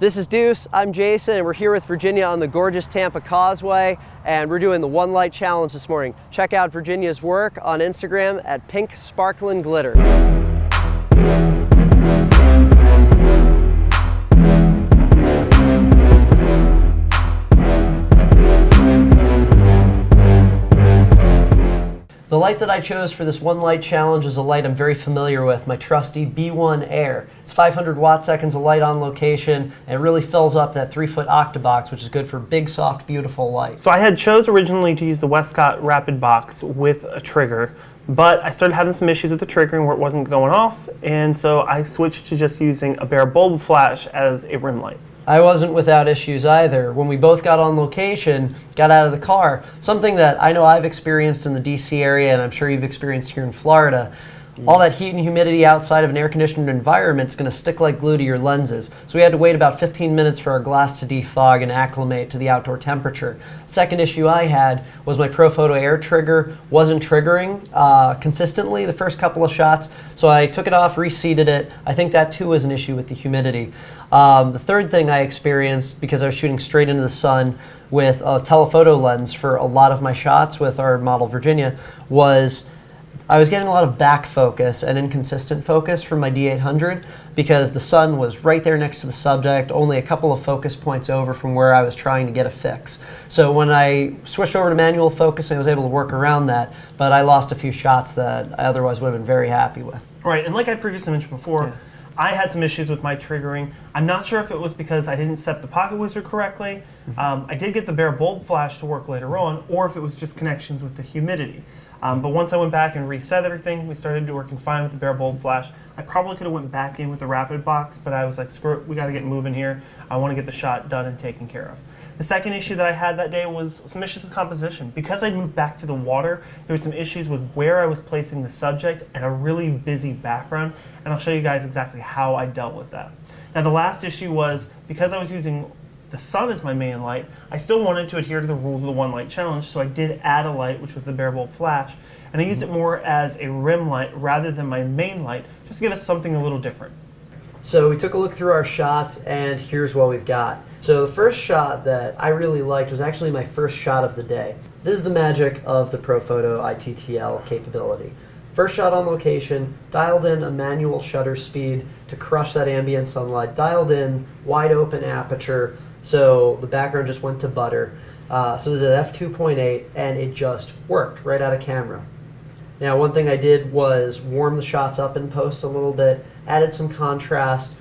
This is Deuce, I'm Jason, and we're here with Virginia on the gorgeous Tampa Causeway, and we're doing the One Light Challenge this morning. Check out Virginia's work on Instagram at Pink Sparklin' Glitter. The light that I chose for this One Light Challenge is a light I'm very familiar with, my trusty B1 Air. It's 500 watt-seconds of light on location, and it really fills up that 3-foot octabox, which is good for big, soft, beautiful light. So I had chose originally to use the Westcott Rapid Box with a trigger, but I started having some issues with the triggering where it wasn't going off, and so I switched to just using a bare bulb flash as a rim light. I wasn't without issues either. When we both got on location, got out of the car, something that I know I've experienced in the DC area and I'm sure you've experienced here in Florida, all that heat and humidity outside of an air-conditioned environment is going to stick like glue to your lenses. So we had to wait about 15 minutes for our glass to defog and acclimate to the outdoor temperature. Second issue I had was my ProPhoto Air trigger wasn't triggering consistently the first couple of shots, so I took it off, reseated it. I think that too was an issue with the humidity. The third thing I experienced, because I was shooting straight into the sun with a telephoto lens for a lot of my shots with our model Virginia, was I was getting a lot of back focus and inconsistent focus from my D800 because the sun was right there next to the subject, only a couple of focus points over from where I was trying to get a fix. So when I switched over to manual focusing, I was able to work around that, but I lost a few shots that I otherwise would have been very happy with. Right, and like I previously mentioned before, I had some issues with my triggering. I'm not sure if it was because I didn't set the pocket wizard correctly. I did get the bare bulb flash to work later on, or if it was just connections with the humidity. But once I went back and reset everything, we started working fine with the bare bulb flash. I probably could have went back in with the rapid box, but I was like, screw it, we got to get moving here. I want to get the shot done and taken care of. The second issue that I had that day was some issues with composition. Because I moved back to the water, there were some issues with where I was placing the subject and a really busy background, and I'll show you guys exactly how I dealt with that. Now the last issue was, because I was using the sun as my main light, I still wanted to adhere to the rules of the One Light Challenge, so I did add a light, which was the bare bulb flash, and I used it more as a rim light rather than my main light, just to give us something a little different. So we took a look through our shots, and here's what we've got. So the first shot that I really liked was actually my first shot of the day. This is the magic of the ProPhoto ITTL capability. First shot on location, dialed in a manual shutter speed to crush that ambient sunlight, dialed in wide open aperture, so the background just went to butter. So this is at f2.8, and it just worked right out of camera. Now one thing I did was warm the shots up in post a little bit, added some contrast,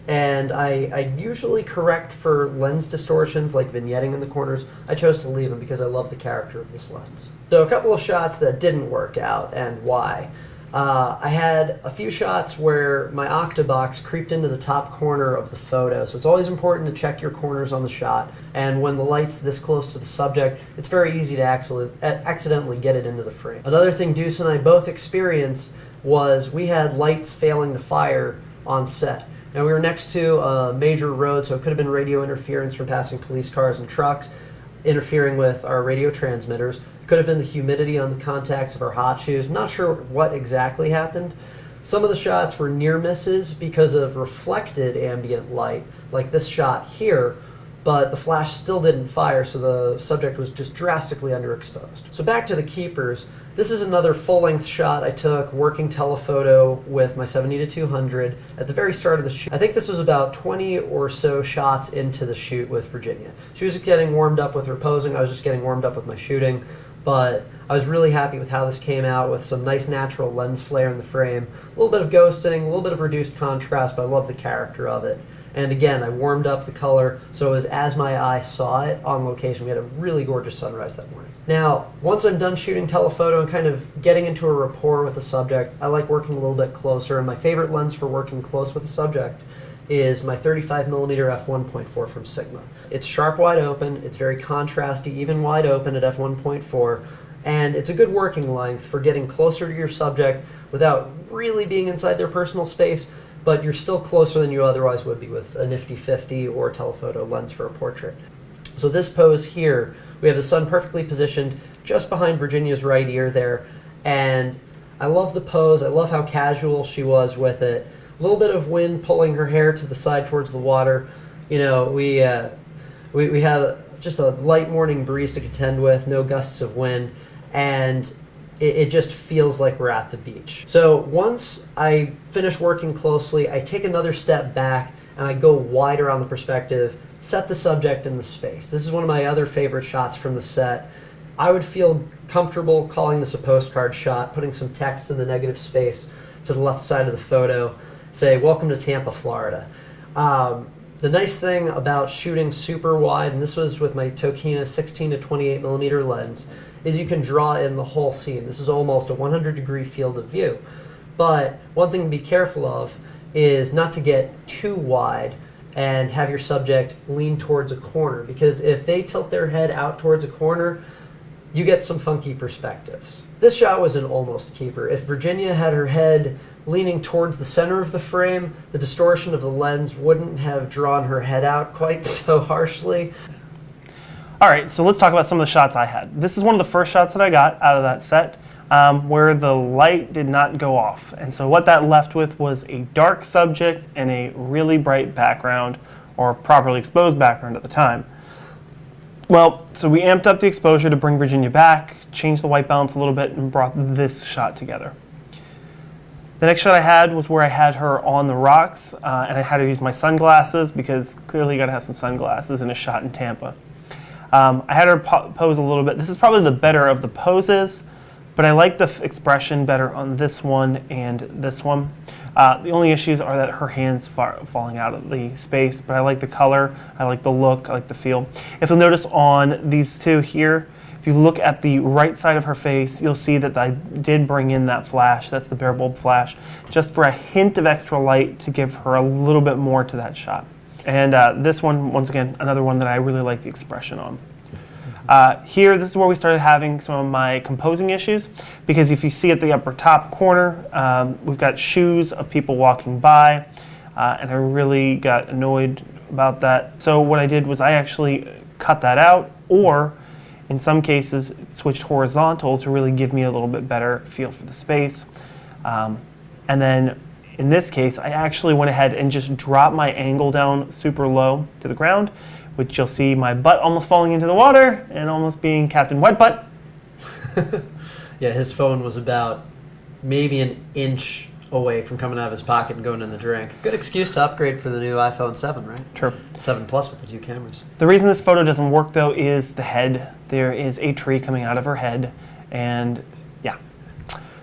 and I usually correct for lens distortions like vignetting in the corners. I chose to leave them because I love the character of this lens. So a couple of shots that didn't work out, and why. I had a few shots where my octabox creeped into the top corner of the photo, so it's always important to check your corners on the shot, and when the light's this close to the subject, it's very easy to accidentally get it into the frame. Another thing Deuce and I both experienced was we had lights failing to fire on set. Now we were next to a major road, so it could have been radio interference from passing police cars and trucks interfering with our radio transmitters. It could have been the humidity on the contacts of our hot shoes. I'm not sure what exactly happened. Some of the shots were near misses because of reflected ambient light, like this shot here, but the flash still didn't fire, so the subject was just drastically underexposed. So back to the keepers. This is another full-length shot I took working telephoto with my 70-200 at the very start of the shoot. I think this was about 20 or so shots into the shoot with Virginia. She was getting warmed up with her posing, I was just getting warmed up with my shooting, but I was really happy with how this came out with some nice natural lens flare in the frame, a little bit of ghosting, a little bit of reduced contrast, but I love the character of it. And again, I warmed up the color, so it was as my eye saw it on location. We had a really gorgeous sunrise that morning. Now, once I'm done shooting telephoto and kind of getting into a rapport with the subject, I like working a little bit closer, and my favorite lens for working close with the subject is my 35mm f1.4 from Sigma. It's sharp wide open, it's very contrasty, even wide open at f1.4, and it's a good working length for getting closer to your subject without really being inside their personal space, but you're still closer than you otherwise would be with a nifty 50 or telephoto lens for a portrait. So this pose here, we have the sun perfectly positioned just behind Virginia's right ear there, and I love the pose, I love how casual she was with it. A little bit of wind pulling her hair to the side towards the water, You know, we had just a light morning breeze to contend with, no gusts of wind, and it just feels like we're at the beach. So once I finish working closely, I take another step back and I go wider on the perspective, set the subject in the space. This is one of my other favorite shots from the set. I would feel comfortable calling this a postcard shot, putting some text in the negative space to the left side of the photo, say, "Welcome to Tampa, Florida." The nice thing about shooting super wide, and this was with my Tokina 16 to 28 millimeter lens, is you can draw in the whole scene. This is almost a 100-degree field of view. But one thing to be careful of is not to get too wide and have your subject lean towards a corner, because if they tilt their head out towards a corner, you get some funky perspectives. This shot was an almost keeper. If Virginia had her head leaning towards the center of the frame, the distortion of the lens wouldn't have drawn her head out quite so harshly. All right, so let's talk about some of the shots I had. This is one of the first shots that I got out of that set where the light did not go off. And so what that left with was a dark subject and a really bright background, or properly exposed background at the time. Well, so we amped up the exposure to bring Virginia back, changed the white balance a little bit, and brought this shot together. The next shot I had was where I had her on the rocks, and I had to use my sunglasses because clearly you got to have some sunglasses in a shot in Tampa. I had her pose a little bit. This is probably the better of the poses, but I like the expression better on this one and this one. The only issues are that her hand's falling out of the space, but I like the color, I like the look, I like the feel. If you'll notice on these two here, if you look at the right side of her face, you'll see that I did bring in that flash. That's the bare bulb flash, just for a hint of extra light to give her a little bit more to that shot. And this one, once again, another one that I really like the expression on. Here, this is where we started having some of my composing issues, because if you see at the upper top corner, we've got shoes of people walking by, and I really got annoyed about that. So what I did was I actually cut that out, or in some cases switched horizontal to really give me a little bit better feel for the space. And then in this case, I actually went ahead and just dropped my angle down super low to the ground, which you'll see my butt almost falling into the water and almost being Captain Wet Butt. Yeah, his phone was about maybe an inch away from coming out of his pocket and going in the drink. Good excuse to upgrade for the new iPhone 7, right? True. 7 Plus with the 2 cameras. The reason this photo doesn't work, though, is the head. There is a tree coming out of her head, and yeah.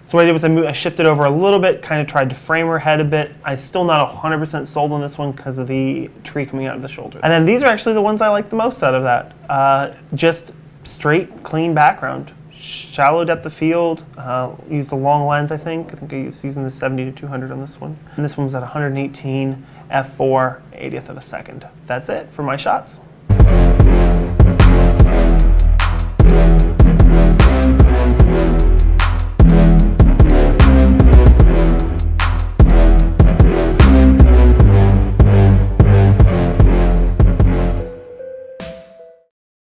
So what I did was I shifted over a little bit, kind of tried to frame her head a bit. I'm still not 100% sold on this one because of the tree coming out of the shoulder. And then these are actually the ones I like the most out of that. Just straight, clean background. Shallow depth of field, used a long lens, I think I was using the 70 to 200 on this one. And this one was at 118 f4 80th of a second. That's it for my shots.